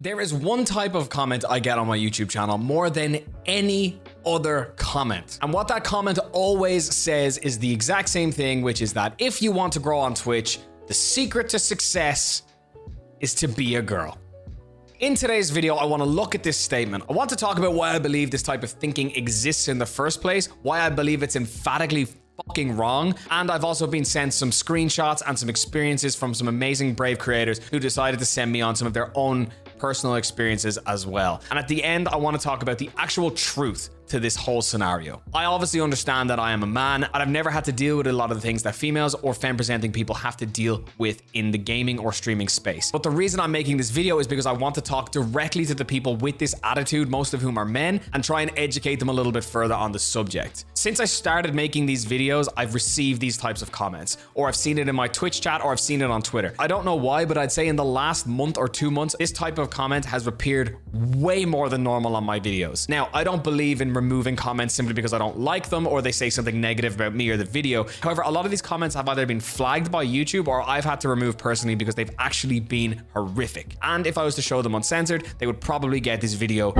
There is one type of comment I get on my YouTube channel more than any other comment. And what that comment always says is the exact same thing, which is that if you want to grow on Twitch, the secret to success is to be a girl. In today's video, I want to look at this statement. I want to talk about why I believe this type of thinking exists in the first place, why I believe it's emphatically fucking wrong, and I've also been sent some screenshots and some experiences from some amazing brave creators who decided to send me on some of their own personal experiences as well. And at the end, I want to talk about the actual truth to this whole scenario. I obviously understand that I am a man and I've never had to deal with a lot of the things that females or femme-presenting people have to deal with in the gaming or streaming space. But the reason I'm making this video is because I want to talk directly to the people with this attitude, most of whom are men, and try and educate them a little bit further on the subject. Since I started making these videos, I've received these types of comments, or I've seen it in my Twitch chat, or I've seen it on Twitter. I don't know why, but I'd say in the last month or 2 months, this type of comment has appeared way more than normal on my videos. Now, I don't believe in removing comments simply because I don't like them or they say something negative about me or the video. However, a lot of these comments have either been flagged by YouTube or I've had to remove personally because they've actually been horrific. And if I was to show them uncensored, they would probably get this video.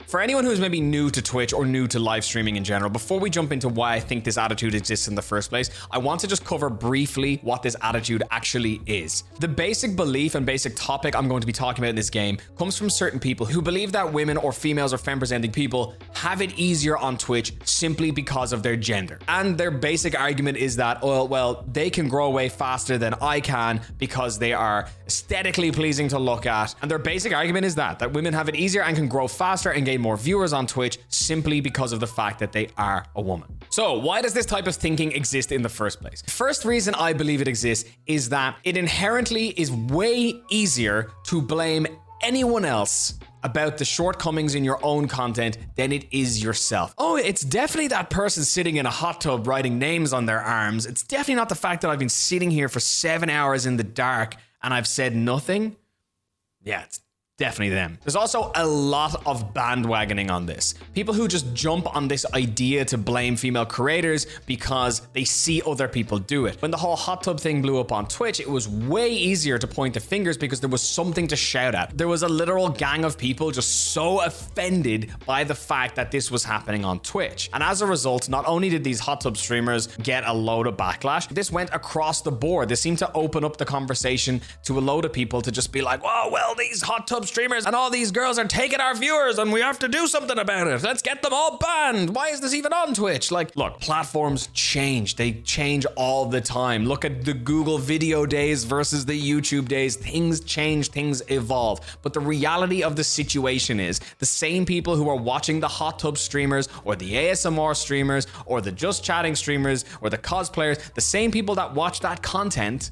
For anyone who's maybe new to Twitch or new to live streaming in general, before we jump into why I think this attitude exists in the first place, I want to just cover briefly what this attitude actually is. The basic belief and basic topic I'm going to be talking about in this game comes from certain people who believe that women or females or femme-presenting people have it easier on Twitch simply because of their gender. And their basic argument is that, oh, well, they can grow away faster than I can because they are aesthetically pleasing to look at. And their basic argument is that women have it easier and can grow faster and gain more viewers on Twitch simply because of the fact that they are a woman. So why does this type of thinking exist in the first place? First reason I believe it exists is that it inherently is way easier to blame anyone else about the shortcomings in your own content than it is yourself. Oh, it's definitely that person sitting in a hot tub writing names on their arms. It's definitely not the fact that I've been sitting here for 7 hours in the dark and I've said nothing. Yeah, it's definitely them. There's also a lot of bandwagoning on this. People who just jump on this idea to blame female creators because they see other people do it. When the whole hot tub thing blew up on Twitch, it was way easier to point the fingers because there was something to shout at. There was a literal gang of people just so offended by the fact that this was happening on Twitch. And as a result, not only did these hot tub streamers get a load of backlash, this went across the board. This seemed to open up the conversation to a load of people to just be like, oh, well, these hot tub streamers and all these girls are taking our viewers and we have to do something about it. Let's get them all banned. Why is this even on Twitch? Like, look, platforms change. They change all the time. Look at the Google video days versus the YouTube days. Things change, things evolve. But the reality of the situation is the same people who are watching the hot tub streamers or the ASMR streamers or the just chatting streamers or the cosplayers, the same people that watch that content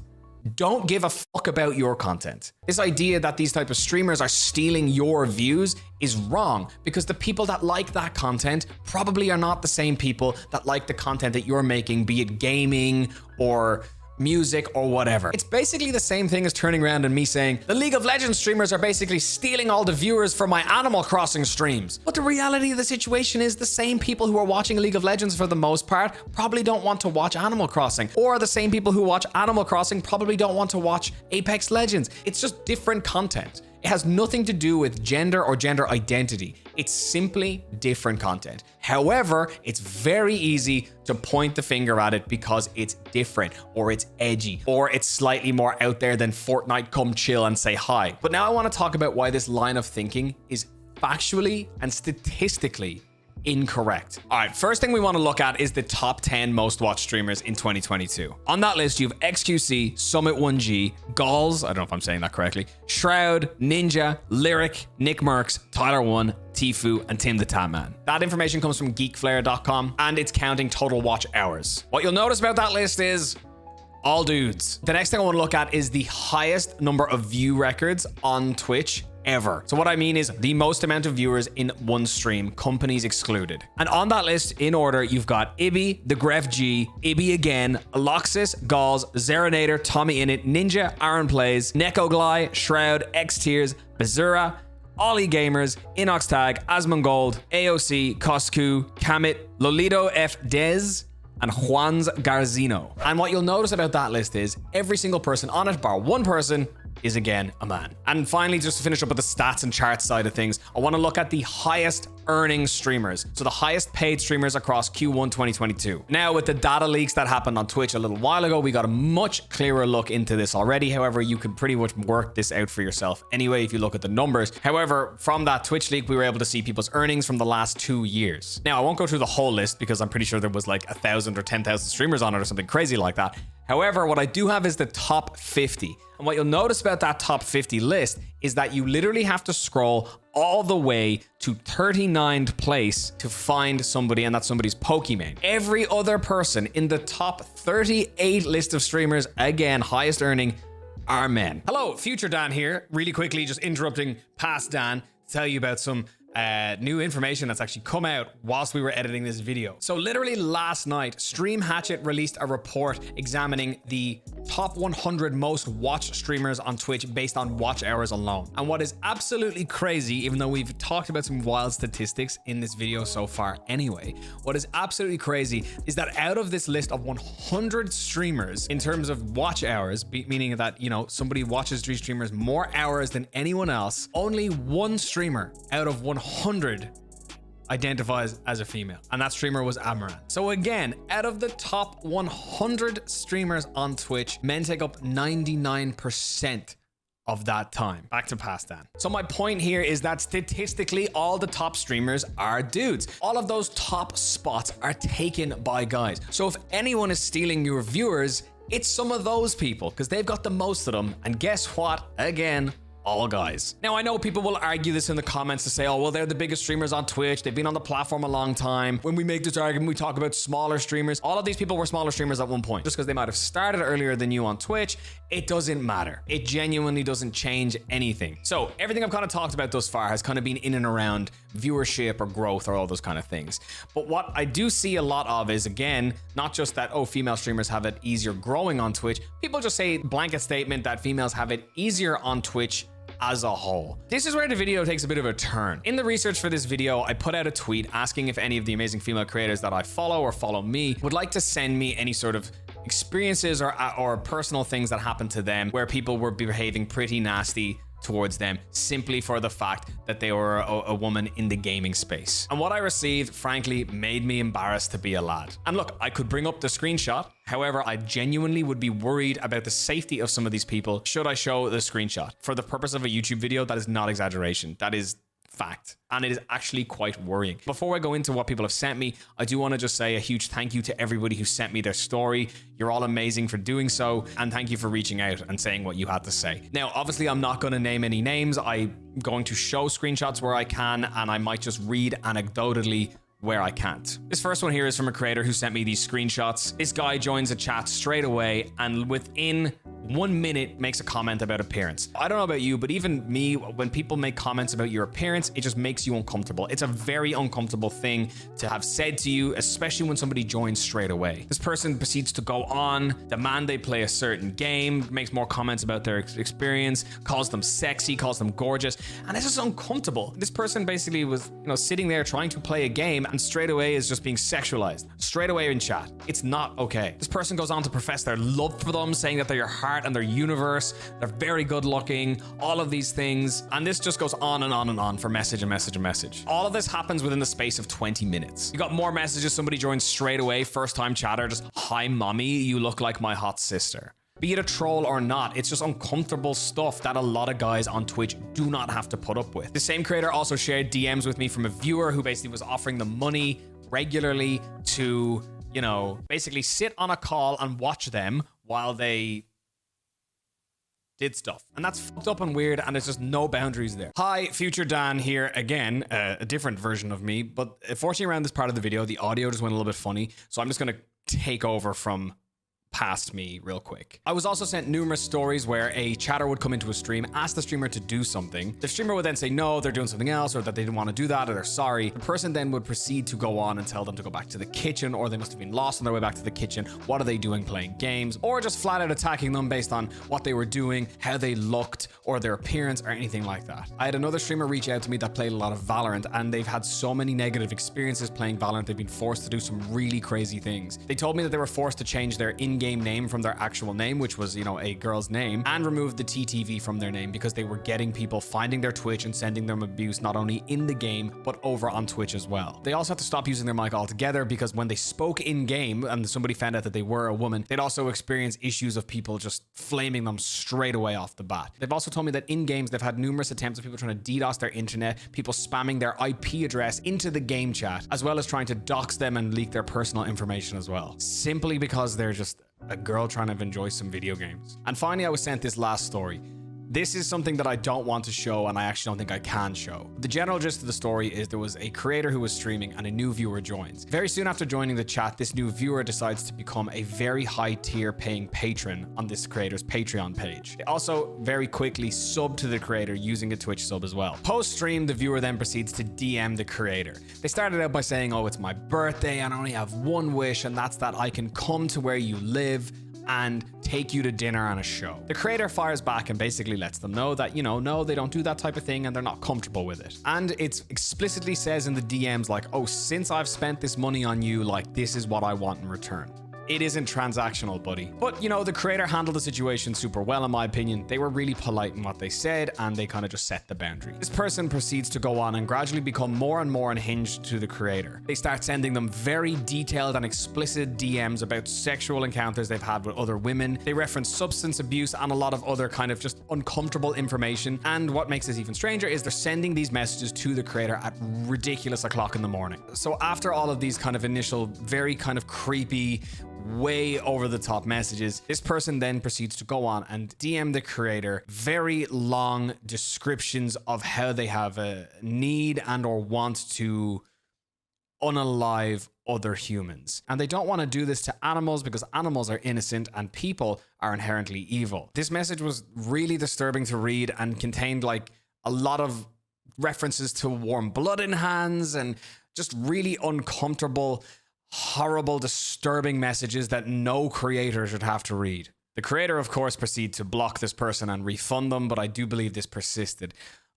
don't give a fuck about your content. This idea that these type of streamers are stealing your views is wrong because the people that like that content probably are not the same people that like the content that you're making, be it gaming or music or whatever. It's basically the same thing as turning around and me saying the League of Legends streamers are basically stealing all the viewers from my Animal Crossing streams. But the reality of the situation is the same people who are watching League of Legends for the most part probably don't want to watch Animal Crossing, or the same people who watch Animal Crossing probably don't want to watch Apex Legends. It's just different content. It has nothing to do with gender or gender identity. It's simply different content. However, it's very easy to point the finger at it because it's different or it's edgy or it's slightly more out there than Fortnite come chill and say hi. But now I want to talk about why this line of thinking is factually and statistically incorrect. All right, first thing we want to look at is the top 10 most watched streamers in 2022. On that list, you have XQC, Summit1G, Galls, I don't know if I'm saying that correctly, Shroud, Ninja, Lyric, Nick Merckx, Tyler1, Tfue, and Tim the Tatman. That information comes from geekflare.com and it's counting total watch hours. What you'll notice about that list is all dudes. The next thing I want to look at is the highest number of view records on Twitch ever. So what I mean is the most amount of viewers in one stream, companies excluded. And on that list, in order, you've got Ibby, The Gref G, Ibby again, Aloxis, Galls, Zeronator, Tommy Innit, Ninja, Aaron Plays, Nekogly, Shroud, Xtears, Bazura, Ollie Gamers, Inox Tag, Asmongold, AOC, Coscu, Kamit, Lolito F. Dez, and Juan's Garzino. And what you'll notice about that list is every single person on it, bar one person, is again a man. And finally, just to finish up with the stats and charts side of things, I want to look at the highest earning streamers. So the highest paid streamers across Q1 2022. Now, with the data leaks that happened on Twitch a little while ago, we got a much clearer look into this already. However, you can pretty much work this out for yourself anyway if you look at the numbers. However, from that Twitch leak, we were able to see people's earnings from the last 2 years. Now, I won't go through the whole list because I'm pretty sure there was like 1,000 or 10,000 streamers on it or something crazy like that. However, what I do have is the top 50. And what you'll notice about that top 50 list is that you literally have to scroll all the way to 39th place to find somebody, and that's somebody's Pokemon. Every other person in the top 38 list of streamers, again, highest earning, are men. Hello, Future Dan here. Really quickly, just interrupting past Dan to tell you about some new information that's actually come out whilst we were editing this video. So literally last night, Stream Hatchet released a report examining the top 100 most watched streamers on Twitch based on watch hours alone. And what is absolutely crazy, even though we've talked about some wild statistics in this video so far anyway, what is absolutely crazy is that out of this list of 100 streamers in terms of watch hours, meaning that, you know, somebody watches these streamers more hours than anyone else, only one streamer out of 100 identifies as a female, and that streamer was Amaranth. So again, out of the top 100 streamers on Twitch, men take up 99% of that time. Back to past Dan. So my point here is that statistically, all the top streamers are dudes. All of those top spots are taken by guys. So if anyone is stealing your viewers, it's some of those people because they've got the most of them. And guess what? Again, all guys. Now, I know people will argue this in the comments to say, oh, well, they're the biggest streamers on Twitch. They've been on the platform a long time. When we make this argument, we talk about smaller streamers. All of these people were smaller streamers at one point. Just because they might have started earlier than you on Twitch, it doesn't matter. It genuinely doesn't change anything. So everything I've kind of talked about thus far has kind of been in and around viewership or growth or all those kind of things. But what I do see a lot of is, again, not just that, oh, female streamers have it easier growing on Twitch. People just say blanket statement that females have it easier on Twitch as a whole. This is where the video takes a bit of a turn. In the research for this video, I put out a tweet asking if any of the amazing female creators that I follow or follow me would like to send me any sort of experiences or personal things that happened to them where people were behaving pretty nasty towards them simply for the fact that they were a woman in the gaming space. And what I received, frankly, made me embarrassed to be a lad. And look, I could bring up the screenshot. However, I genuinely would be worried about the safety of some of these people should I show the screenshot. For the purpose of a YouTube video, that is not exaggeration. That is fact. And it is actually quite worrying. Before I go into what people have sent me, I do want to just say a huge thank you to everybody who sent me their story. You're all amazing for doing so. And thank you for reaching out and saying what you had to say. Now, obviously, I'm not going to name any names. I'm going to show screenshots where I can, and I might just read anecdotally where I can't. This first one here is from a creator who sent me these screenshots. This guy joins a chat straight away and within 1 minute makes a comment about appearance. I don't know about you, but even me, when people make comments about your appearance, it just makes you uncomfortable. It's a very uncomfortable thing to have said to you, especially when somebody joins straight away. This person proceeds to go on, demand they play a certain game, makes more comments about their experience, calls them sexy, calls them gorgeous, and it's just uncomfortable. This person basically was, sitting there trying to play a game and straight away is just being sexualized straight away in chat. It's not okay. This person goes on to profess their love for them, saying that they're your heart and their universe, they're very good looking, all of these things, and this just goes on and on and on for message and message and message. All of this happens within the space of 20 minutes. You got more messages, somebody joins straight away, first time chatter, just, hi mommy, you look like my hot sister. Be it a troll or not, it's just uncomfortable stuff that a lot of guys on Twitch do not have to put up with. The same creator also shared DMs with me from a viewer who basically was offering them money regularly to, basically sit on a call and watch them while they did stuff. And that's fucked up and weird, and there's just no boundaries there. Hi, Future Dan here again, a different version of me, but unfortunately around this part of the video, the audio just went a little bit funny, so I'm just gonna take over from past me real quick. I was also sent numerous stories where a chatter would come into a stream, ask the streamer to do something. The streamer would then say no, they're doing something else, or that they didn't want to do that, or they're sorry. The person then would proceed to go on and tell them to go back to the kitchen, or they must have been lost on their way back to the kitchen. What are they doing playing games? Or just flat out attacking them based on what they were doing, how they looked, or their appearance, or anything like that. I had another streamer reach out to me that played a lot of Valorant, and they've had so many negative experiences playing Valorant. They've been forced to do some really crazy things. They told me that they were forced to change their in-game in-game name from their actual name, which was, you know, a girl's name, and removed the TTV from their name because they were getting people finding their Twitch and sending them abuse not only in the game, but over on Twitch as well. They also had to stop using their mic altogether because when they spoke in-game and somebody found out that they were a woman, they'd also experience issues of people just flaming them straight away off the bat. They've also told me that in games, they've had numerous attempts of people trying to DDoS their internet, people spamming their IP address into the game chat, as well as trying to dox them and leak their personal information as well, simply because they're just a girl trying to enjoy some video games. And finally, I was sent this last story. This is something that I don't want to show, and I actually don't think I can show. The general gist of the story is there was a creator who was streaming and a new viewer joins. Very soon after joining the chat, this new viewer decides to become a very high tier paying patron on this creator's Patreon page. They also very quickly sub to the creator using a Twitch sub as well. Post stream, the viewer then proceeds to DM the creator. They started out by saying, oh, it's my birthday and I only have one wish, and that's that I can come to where you live and take you to dinner and a show. The creator fires back and basically lets them know that, you know, no, they don't do that type of thing and they're not comfortable with it. And it explicitly says in the DMs like, oh, since I've spent this money on you, like, this is what I want in return. It isn't transactional, buddy. But, you know, the creator handled the situation super well, in my opinion. They were really polite in what they said, and they kind of just set the boundary. This person proceeds to go on and gradually become more and more unhinged to the creator. They start sending them very detailed and explicit DMs about sexual encounters they've had with other women. They reference substance abuse and a lot of other kind of just uncomfortable information. And what makes this even stranger is they're sending these messages to the creator at ridiculous o'clock in the morning. So after all of these kind of initial, very kind of creepy, way over the top messages, this person then proceeds to go on and DM the creator very long descriptions of how they have a need and or want to unalive other humans. And they don't want to do this to animals because animals are innocent and people are inherently evil. This message was really disturbing to read and contained like a lot of references to warm blood in hands and just really uncomfortable, horrible, disturbing messages that no creator should have to read. The creator, of course, proceeded to block this person and refund them, but I do believe this persisted.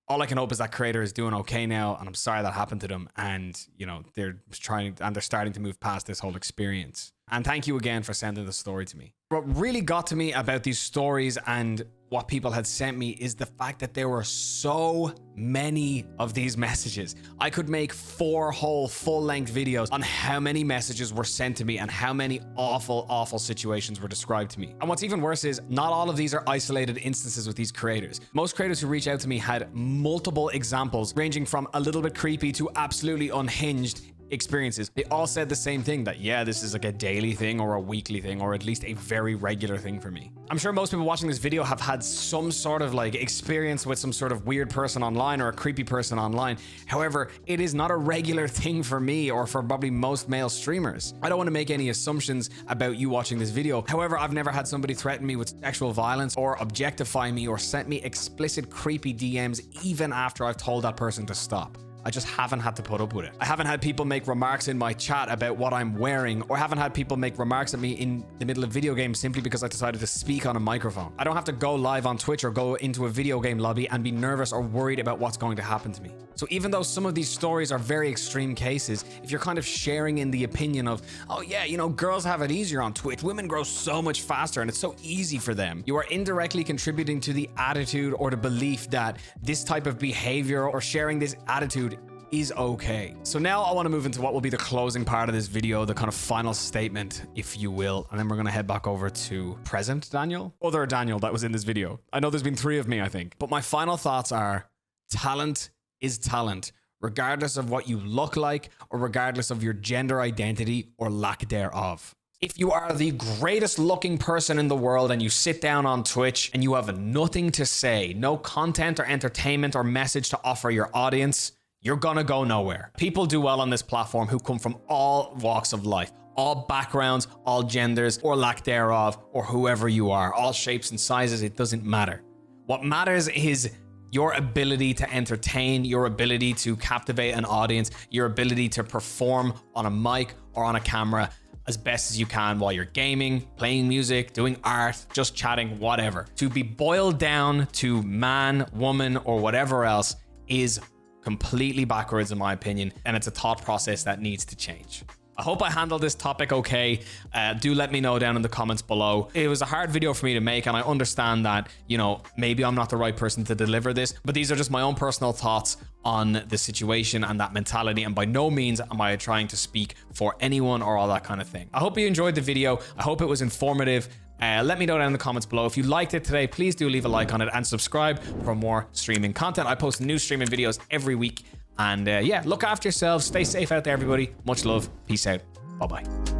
All I can hope is that creator is doing okay now, and I'm sorry that happened to them, and, you know, they're starting to move past this whole experience. And thank you again for sending the story to me. What really got to me about these stories and what people had sent me is the fact that there were so many of these messages. I could make 4 whole full-length videos on how many messages were sent to me and how many awful, awful situations were described to me. And what's even worse is not all of these are isolated instances with these creators. Most creators who reach out to me had multiple examples ranging from a little bit creepy to absolutely unhinged experiences. They all said the same thing, that yeah, this is like a daily thing or a weekly thing or at least a very regular thing for me. I'm sure most people watching this video have had some sort of like experience with some sort of weird person online or a creepy person online. However, it is not a regular thing for me or for probably most male streamers. I don't want to make any assumptions about you watching this video. However, I've never had somebody threaten me with sexual violence or objectify me or sent me explicit creepy DMs even after I've told that person to stop. I just haven't had to put up with it. I haven't had people make remarks in my chat about what I'm wearing, or haven't had people make remarks at me in the middle of video games simply because I decided to speak on a microphone. I don't have to go live on Twitch or go into a video game lobby and be nervous or worried about what's going to happen to me. So even though some of these stories are very extreme cases, if you're kind of sharing in the opinion of, oh yeah, you know, girls have it easier on Twitch, women grow so much faster and it's so easy for them, you are indirectly contributing to the attitude or the belief that this type of behavior or sharing this attitude is okay. So now I want to move into what will be the closing part of this video, the kind of final statement, if you will, and then we're going to head back over to present Daniel, other Daniel that was in this video. I know there's been 3 of me, I think, but my final thoughts are talent is talent, regardless of what you look like or regardless of your gender identity or lack thereof. If you are the greatest looking person in the world and you sit down on Twitch and you have nothing to say, no content or entertainment or message to offer your audience, you're gonna go nowhere. People do well on this platform who come from all walks of life, all backgrounds, all genders, or lack thereof, or whoever you are, all shapes and sizes, it doesn't matter. What matters is your ability to entertain, your ability to captivate an audience, your ability to perform on a mic or on a camera as best as you can while you're gaming, playing music, doing art, just chatting, whatever. To be boiled down to man, woman, or whatever else is completely backwards in my opinion, and it's a thought process that needs to change. I hope I handled this topic okay. Do let me know down in the comments below. It was a hard video for me to make, and I understand that, you know, maybe I'm not the right person to deliver this, but these are just my own personal thoughts on the situation and that mentality, and by no means am I trying to speak for anyone or all that kind of thing. I hope you enjoyed the video. I hope it was informative. Let me know down in the comments below. If you liked it today, please do leave a like on it and subscribe for more streaming content. I post new streaming videos every week. And yeah, look after yourselves. Stay safe out there, everybody. Much love. Peace out. Bye-bye.